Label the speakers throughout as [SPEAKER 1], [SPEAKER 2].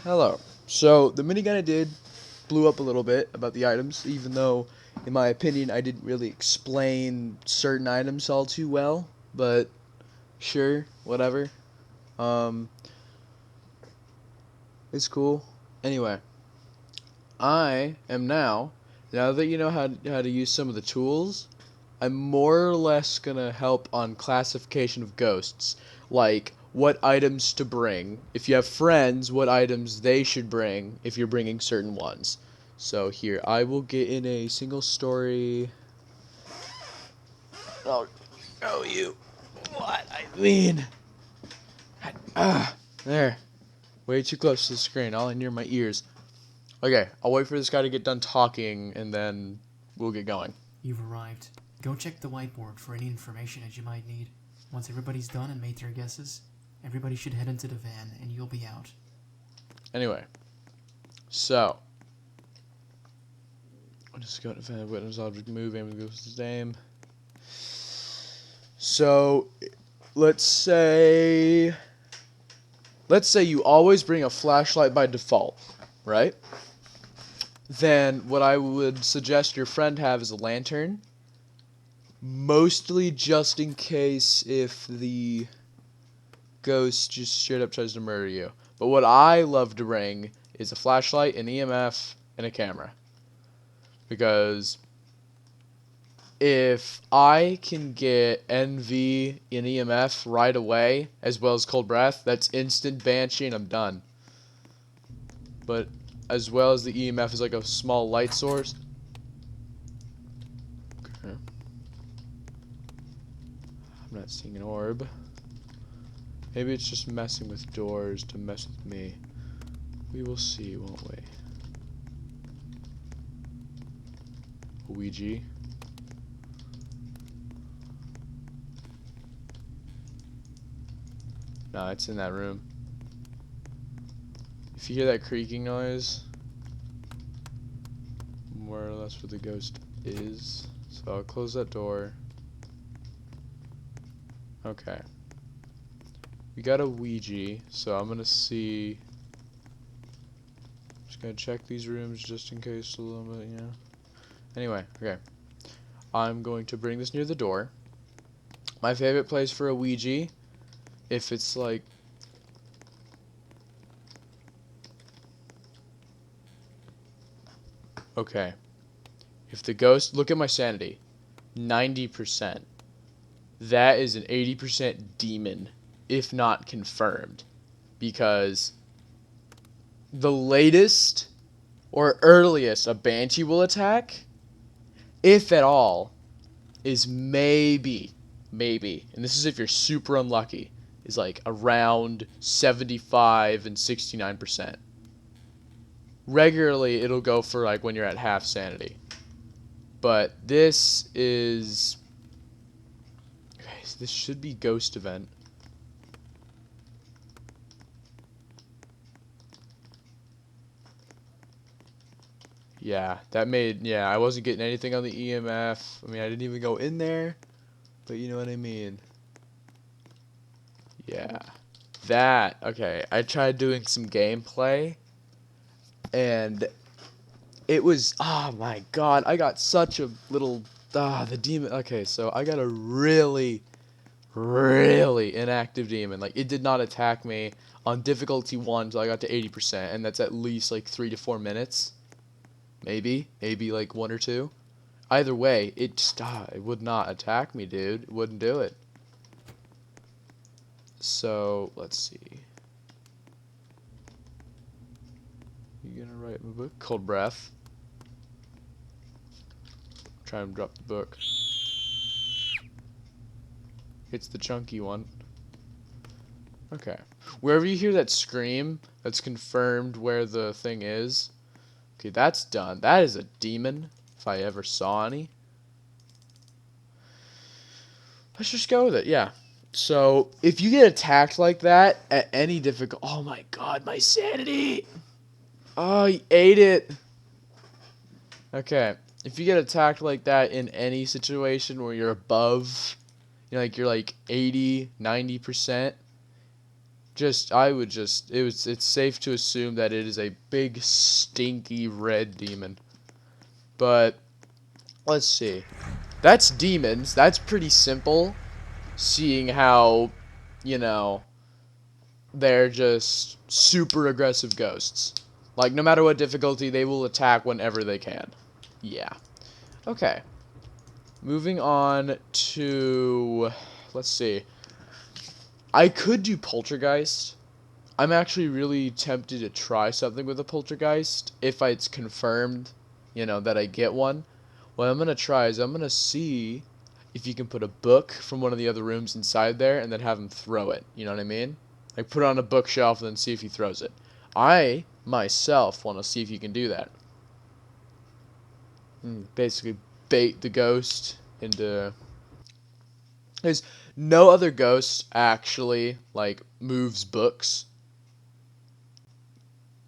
[SPEAKER 1] Hello. So the minigun I did blew up a little bit about the items, even though, in my opinion, I didn't really explain certain items all too well. But sure, whatever. Um, it's cool. Anyway, I am now that you know how to use some of the tools, I'm more or less gonna help on classification of ghosts, like what items to bring. If you have friends, what items they should bring if you're bringing certain ones. So here, I will get in a single story. I'll show you what I mean. There. Way too close to the screen, all near my ears. Okay, I'll wait for this guy to get done talking, and then we'll get going.
[SPEAKER 2] You've arrived. Go check the whiteboard for any information that you might need. Once everybody's done and made their guesses, everybody should head into the van and you'll be out.
[SPEAKER 1] Anyway, so I'll just go to witness object move, aim goes to his name. So let's say you always bring a flashlight by default, right? Then what I would suggest your friend have is a lantern, mostly just in case if the ghost just straight up tries to murder you. But what I love to bring is a flashlight, an EMF, and a camera. Because if I can get NV and EMF right away, as well as cold breath, that's instant Banshee and I'm done. But as well as the EMF is like a small light source. Okay. I'm not seeing an orb. Maybe it's just messing with doors to mess with me. We will see, won't we? Ouija. No, it's in that room. If you hear that creaking noise, more or less where the ghost is. So I'll close that door. Okay. We got a Ouija, so I'm gonna see. Just gonna check these rooms just in case a little bit, you know. Anyway, okay. I'm going to bring this near the door. My favorite place for a Ouija, if it's like okay. If the ghost, look at my sanity. 90%. That is an 80% demon, if not confirmed. Because the latest or earliest a Banshee will attack, if at all, is maybe, and this is if you're super unlucky, is like around 75 and 69%. Regularly, it'll go for like when you're at half sanity. But this is... Okay, so this should be ghost event. Yeah, that made... Yeah, I wasn't getting anything on the EMF. I mean, I didn't even go in there. But you know what I mean. Yeah. That... Okay, I tried doing some gameplay. And it was... Oh my god, I got such a little... the demon... Okay, so I got a really inactive demon. Like, it did not attack me on difficulty 1 until I got to 80%. And that's at least like 3 to 4 minutes. Maybe like 1 or 2. Either way, it just, it would not attack me, dude. It wouldn't do it. So, let's see. You gonna write my book? Cold breath. Try and drop the book. It's the chunky one. Okay. Wherever you hear that scream, that's confirmed where the thing is. Okay, that's done. That is a demon, if I ever saw any. Let's just go with it, yeah. So, if you get attacked like that at any difficult... Oh my god, my sanity! Oh, he ate it! Okay, if you get attacked like that in any situation where you're above, you know, like you're like 80, 90%, it's safe to assume that it is a big, stinky red demon. But, let's see. That's demons. That's pretty simple, seeing how, you know, they're just super aggressive ghosts. Like, no matter what difficulty, they will attack whenever they can. Yeah. Okay. Moving on to, let's see. I could do Poltergeist. I'm actually really tempted to try something with a Poltergeist if it's confirmed, that I get one. What I'm going to try is I'm going to see if you can put a book from one of the other rooms inside there and then have him throw it. You know what I mean? Like, put it on a bookshelf and then see if he throws it. I, myself, want to see if you can do that. Basically, bait the ghost into... There's no other ghost actually, like, moves books.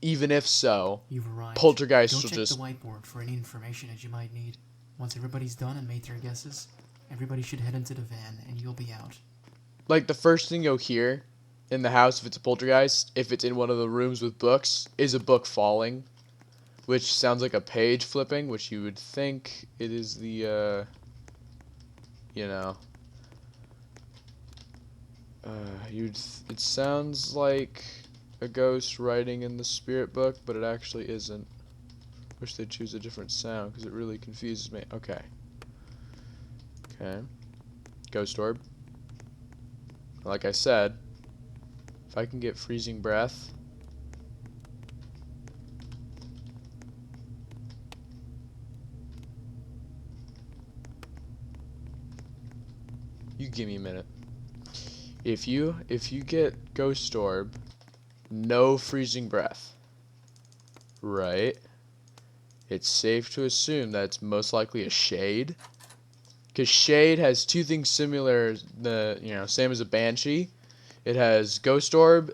[SPEAKER 1] Even if so,
[SPEAKER 2] You've arrived.
[SPEAKER 1] Poltergeist
[SPEAKER 2] Go
[SPEAKER 1] will
[SPEAKER 2] check
[SPEAKER 1] just...
[SPEAKER 2] the whiteboard for any information that you might need. Once everybody's done and made their guesses, everybody should head into the van and you'll be out.
[SPEAKER 1] Like, the first thing you'll hear in the house, if it's a poltergeist, if it's in one of the rooms with books, is a book falling. Which sounds like a page flipping, which you would think it is the, it sounds like a ghost writing in the spirit book, but it actually isn't. Wish they'd choose a different sound, because it really confuses me. Okay. Okay. Ghost orb. Like I said, if I can get freezing breath... You give me a minute. If you get ghost orb, no freezing breath, right? It's safe to assume that it's most likely a shade, because shade has two things similar. Same as a banshee. It has ghost orb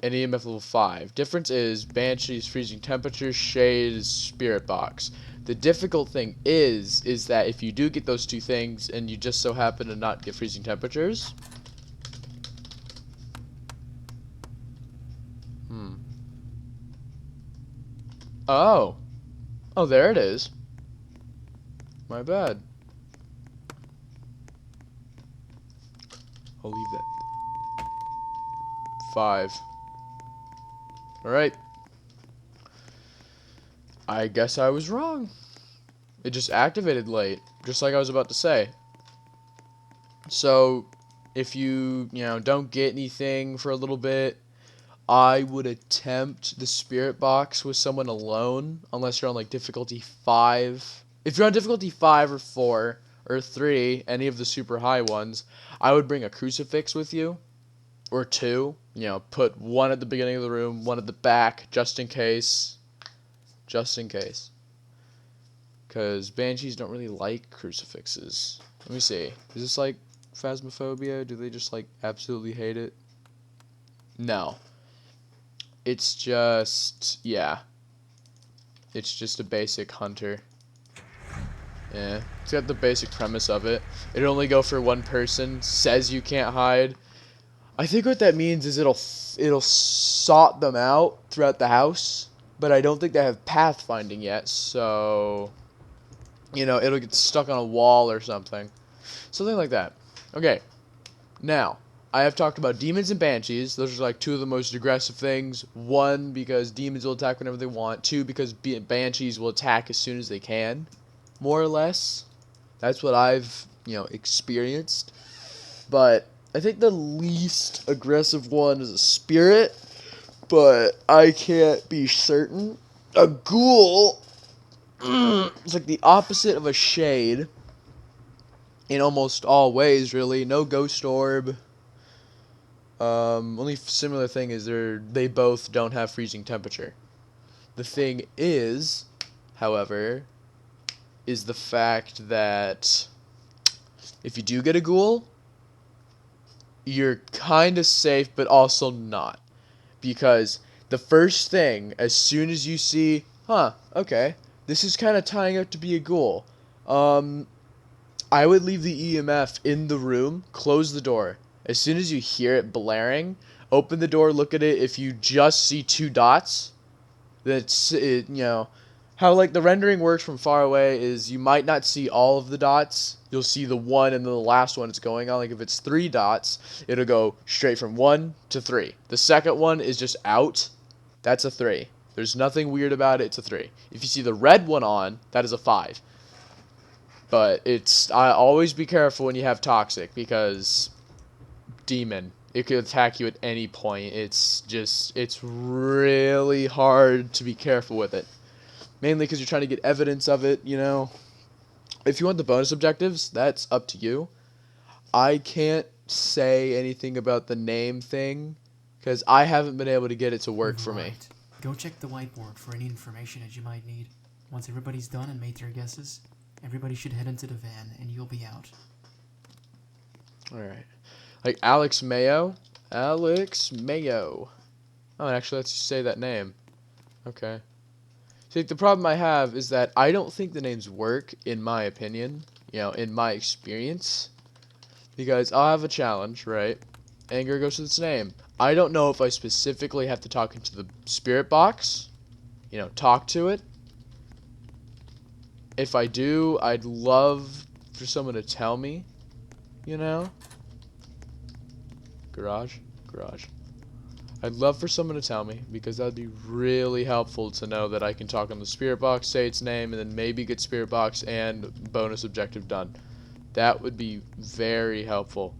[SPEAKER 1] and EMF level 5. Difference is banshee's freezing temperature, shade is spirit box. The difficult thing is that if you do get those two things and you just so happen to not get freezing temperatures, Oh, there it is. My bad. I'll leave that. 5. Alright. I guess I was wrong. It just activated late, just like I was about to say. So, if you don't get anything for a little bit, I would attempt the spirit box with someone alone, unless you're on like difficulty 5. If you're on difficulty 5 or 4 or 3, any of the super high ones, I would bring a crucifix with you, or 2. Put one at the beginning of the room, one at the back, just in case. Just in case. Because banshees don't really like crucifixes. Let me see. Is this like phasmophobia? Do they just like absolutely hate it? No. It's just, it's just a basic hunter. Yeah, it's got the basic premise of it. It'll only go for one person, says you can't hide. I think what that means is it'll sort them out throughout the house, but I don't think they have pathfinding yet, so, it'll get stuck on a wall or something. Something like that. Okay, now, I have talked about demons and banshees. Those are like two of the most aggressive things. 1, because demons will attack whenever they want. 2, because banshees will attack as soon as they can, more or less. That's what I've, experienced. But I think the least aggressive one is a spirit, but I can't be certain. A ghoul is like the opposite of a shade in almost all ways, really. No ghost orb. Only similar thing is they both don't have freezing temperature. The thing is, however, is the fact that if you do get a ghoul, you're kind of safe, but also not. Because the first thing, as soon as you see, okay, this is kind of tying up to be a ghoul, I would leave the EMF in the room, close the door. As soon as you hear it blaring, Open the door, look at it. If you just see two dots, that's it, how like the rendering works from far away is you might not see all of the dots. You'll see the one and then the last one it's going on. Like if it's three dots, it'll go straight from 1 to 3. The second one is just out. That's a 3. There's nothing weird about it. It's a 3. If you see the red one on, that is a 5. But I always be careful when you have toxic because demon. It could attack you at any point. It's really hard to be careful with it. Mainly because you're trying to get evidence of it, If you want the bonus objectives, that's up to you. I can't say anything about the name thing because I haven't been able to get it to work for me.
[SPEAKER 2] Go check the whiteboard for any information that you might need. Once everybody's done and made their guesses, everybody should head into the van and you'll be out.
[SPEAKER 1] Alright. Like Alex Mayo. Alex Mayo. Oh, actually, let's just say that name. Okay. See, the problem I have is that I don't think the names work, in my opinion, in my experience. Because I'll have a challenge, right? Anger goes to its name. I don't know if I specifically have to talk into the spirit box, talk to it. If I do, I'd love for someone to tell me, Garage. I'd love for someone to tell me, because that would be really helpful to know that I can talk on the spirit box, say its name, and then maybe get spirit box and bonus objective done. That would be very helpful.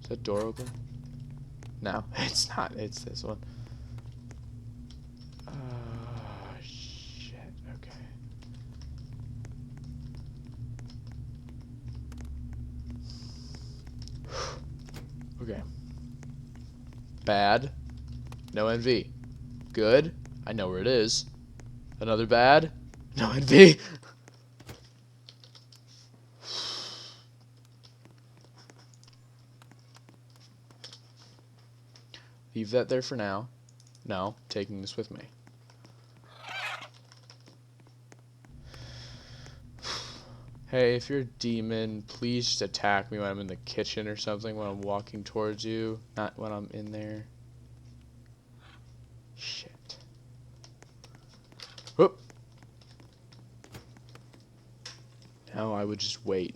[SPEAKER 1] Is that door open? No, it's not. It's this one. Shit. Okay. Okay. Bad. No NV. Good. I know where it is. Another bad. No NV. Leave that there for now. No, taking this with me. Hey, if you're a demon, please just attack me when I'm in the kitchen or something, when I'm walking towards you, not when I'm in there. Shit. Whoop. Now I would just wait.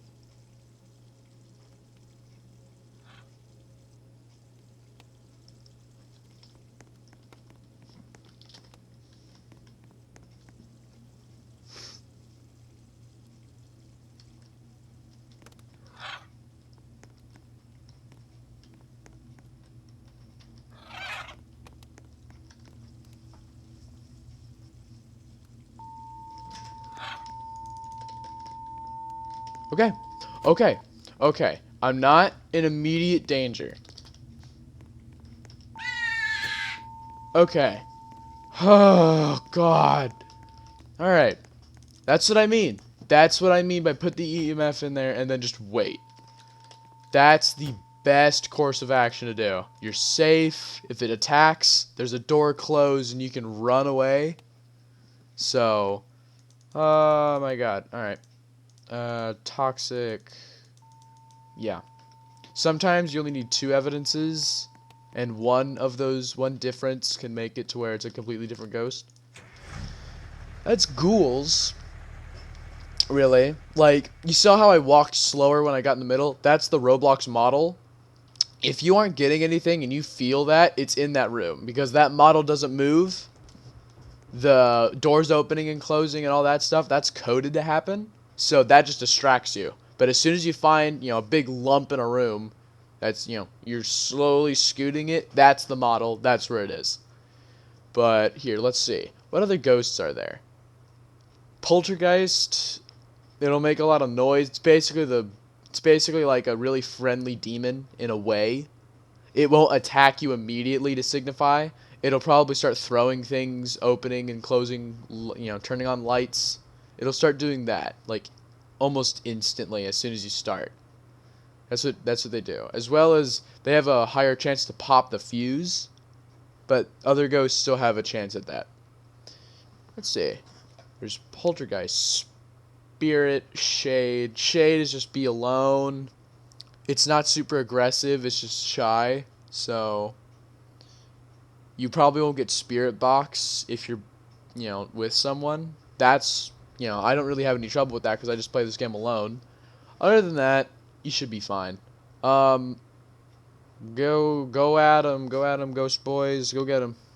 [SPEAKER 1] Okay. I'm not in immediate danger. Okay. Oh, God. Alright. That's what I mean. That's what I mean by put the EMF in there and then just wait. That's the best course of action to do. You're safe. If it attacks, there's a door closed and you can run away. So, oh my God. Alright. Toxic. Yeah. Sometimes you only need 2 evidences, and one difference can make it to where it's a completely different ghost. That's ghouls. Really. Like, you saw how I walked slower when I got in the middle? That's the Roblox model. If you aren't getting anything and you feel that, it's in that room. Because that model doesn't move. The doors opening and closing and all that stuff, that's coded to happen. So that just distracts you. But as soon as you find, a big lump in a room, that's, you're slowly scooting it, that's the model, that's where it is. But here, let's see. What other ghosts are there? Poltergeist, it'll make a lot of noise. It's basically like a really friendly demon in a way. It won't attack you immediately to signify. It'll probably start throwing things, opening and closing, turning on lights. It'll start doing that, like, almost instantly as soon as you start. That's what they do. As well as they have a higher chance to pop the fuse, but other ghosts still have a chance at that. Let's see. There's Poltergeist Spirit, Shade. Shade is just be alone. It's not super aggressive, it's just shy. So you probably won't get spirit box if you're, with someone. That's, I don't really have any trouble with that because I just play this game alone. Other than that, you should be fine. Um, go at 'em, Ghost Boys, go get 'em.